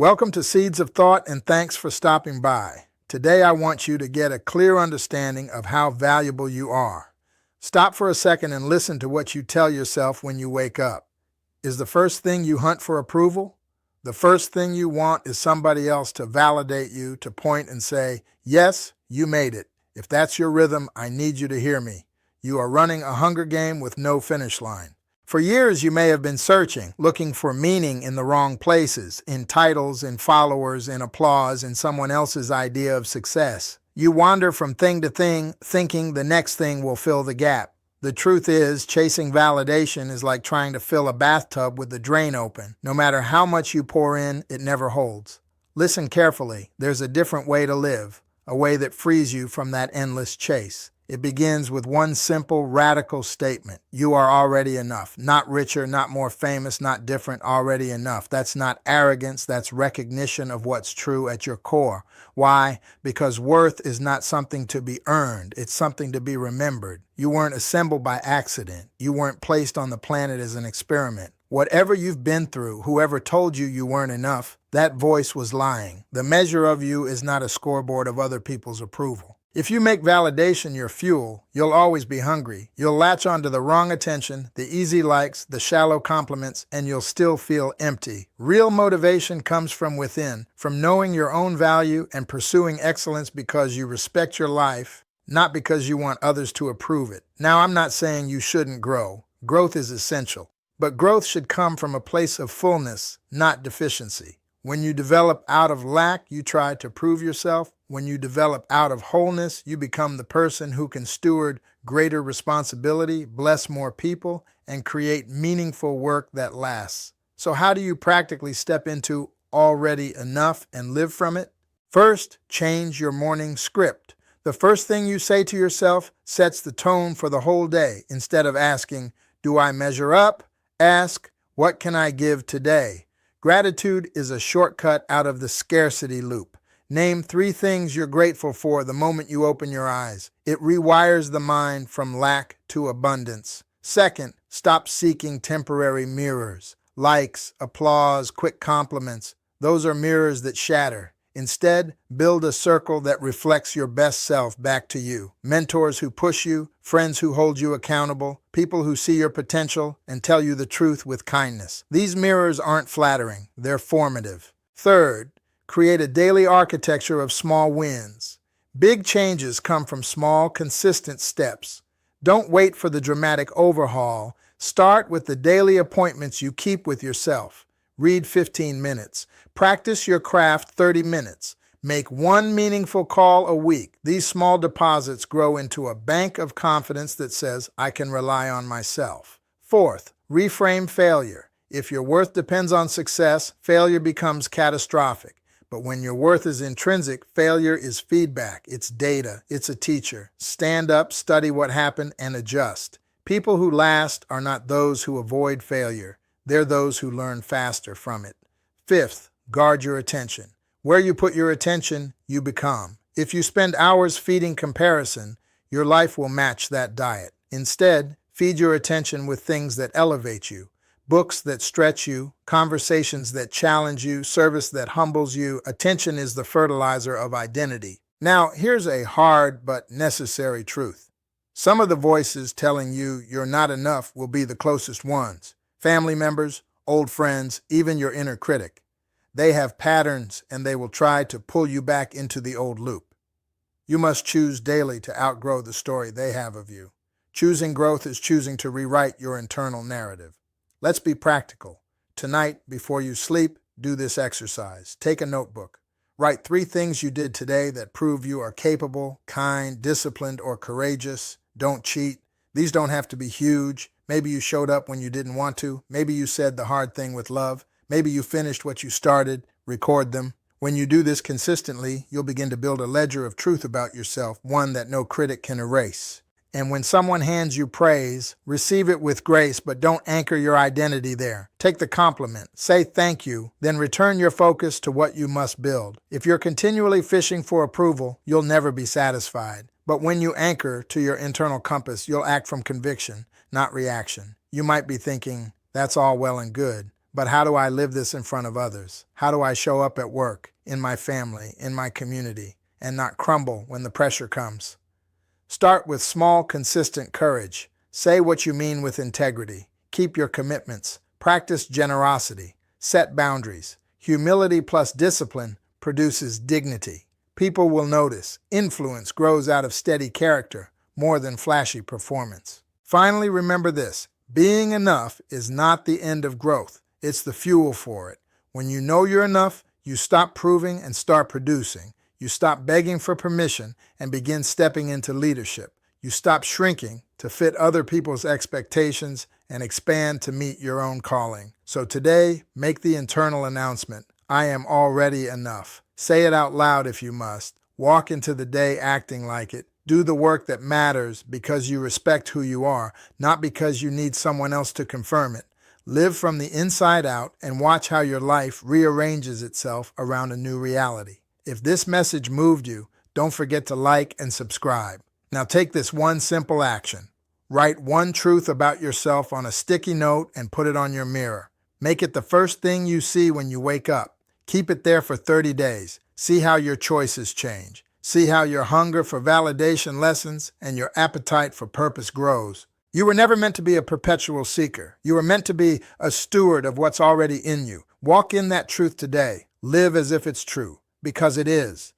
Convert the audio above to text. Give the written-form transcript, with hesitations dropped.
Welcome to Seeds of Thought and thanks for stopping by. Today I want you to get a clear understanding of how valuable you are. Stop for a second and listen to what you tell yourself when you wake up. Is the first thing you hunt for approval? The first thing you want is somebody else to validate you, to point and say, "Yes, you made it. If that's your rhythm, I need you to hear me." You are running a hunger game with no finish line. For years, you may have been searching, looking for meaning in the wrong places, in titles, in followers, in applause, in someone else's idea of success. You wander from thing to thing, thinking the next thing will fill the gap. The truth is, chasing validation is like trying to fill a bathtub with the drain open. No matter how much you pour in, it never holds. Listen carefully. There's a different way to live, a way that frees you from that endless chase. It begins with one simple, radical statement. You are already enough. Not richer, not more famous, not different, already enough. That's not arrogance, that's recognition of what's true at your core. Why? Because worth is not something to be earned, it's something to be remembered. You weren't assembled by accident. You weren't placed on the planet as an experiment. Whatever you've been through, whoever told you you weren't enough, that voice was lying. The measure of you is not a scoreboard of other people's approval. If you make validation your fuel, you'll always be hungry. You'll latch onto the wrong attention, the easy likes, the shallow compliments, and you'll still feel empty. Real motivation comes from within, from knowing your own value and pursuing excellence because you respect your life, not because you want others to approve it. Now, I'm not saying you shouldn't grow. Growth is essential. But growth should come from a place of fullness, not deficiency. When you develop out of lack, you try to prove yourself. When you develop out of wholeness, you become the person who can steward greater responsibility, bless more people, and create meaningful work that lasts. So how do you practically step into already enough and live from it? First, change your morning script. The first thing you say to yourself sets the tone for the whole day. Instead of asking, "Do I measure up?" ask, "What can I give today?" Gratitude is a shortcut out of the scarcity loop. Name 3 things you're grateful for the moment you open your eyes. It rewires the mind from lack to abundance. Second, stop seeking temporary mirrors. Likes, applause, quick compliments. Those are mirrors that shatter. Instead, build a circle that reflects your best self back to you. Mentors who push you, friends who hold you accountable, people who see your potential and tell you the truth with kindness. These mirrors aren't flattering, they're formative. Third, create a daily architecture of small wins. Big changes come from small, consistent steps. Don't wait for the dramatic overhaul. Start with the daily appointments you keep with yourself. Read 15 minutes. Practice your craft 30 minutes. Make one meaningful call a week. These small deposits grow into a bank of confidence that says, "I can rely on myself." Fourth, reframe failure. If your worth depends on success, failure becomes catastrophic. But when your worth is intrinsic, failure is feedback. It's data. It's a teacher. Stand up, study what happened, and adjust. People who last are not those who avoid failure. They're those who learn faster from it. Fifth, guard your attention. Where you put your attention, you become. If you spend hours feeding comparison, your life will match that diet. Instead, feed your attention with things that elevate you. Books that stretch you, conversations that challenge you, service that humbles you. Attention is the fertilizer of identity. Now, here's a hard but necessary truth. Some of the voices telling you you're not enough will be the closest ones. Family members, old friends, even your inner critic. They have patterns and they will try to pull you back into the old loop. You must choose daily to outgrow the story they have of you. Choosing growth is choosing to rewrite your internal narrative. Let's be practical. Tonight, before you sleep, do this exercise. Take a notebook. Write 3 things you did today that prove you are capable, kind, disciplined, or courageous. Don't cheat. These don't have to be huge. Maybe you showed up when you didn't want to. Maybe you said the hard thing with love. Maybe you finished what you started. Record them. When you do this consistently, you'll begin to build a ledger of truth about yourself, one that no critic can erase. And when someone hands you praise, receive it with grace, but don't anchor your identity there. Take the compliment, say thank you, then return your focus to what you must build. If you're continually fishing for approval, you'll never be satisfied. But when you anchor to your internal compass, you'll act from conviction, not reaction. You might be thinking, "That's all well and good," But how do I live this in front of others? How do I show up at work, in my family, in my community, and not crumble when the pressure comes? Start with small, consistent courage. Say what you mean with integrity. Keep your commitments. Practice generosity. Set boundaries. Humility plus discipline produces dignity. People will notice. Influence grows out of steady character more than flashy performance. Finally, remember this. Being enough is not the end of growth. It's the fuel for it. When you know you're enough, you stop proving and start producing. You stop begging for permission and begin stepping into leadership. You stop shrinking to fit other people's expectations and expand to meet your own calling. So today, make the internal announcement, I am already enough. Say it out loud if you must. Walk into the day acting like it. Do the work that matters because you respect who you are, not because you need someone else to confirm it. Live from the inside out and watch how your life rearranges itself around a new reality. If this message moved you, don't forget to like and subscribe. Now take this one simple action. Write one truth about yourself on a sticky note and put it on your mirror. Make it the first thing you see when you wake up. Keep it there for 30 days. See how your choices change. See how your hunger for validation lessens and your appetite for purpose grows. You were never meant to be a perpetual seeker. You were meant to be a steward of what's already in you. Walk in that truth today. Live as if it's true, because it is.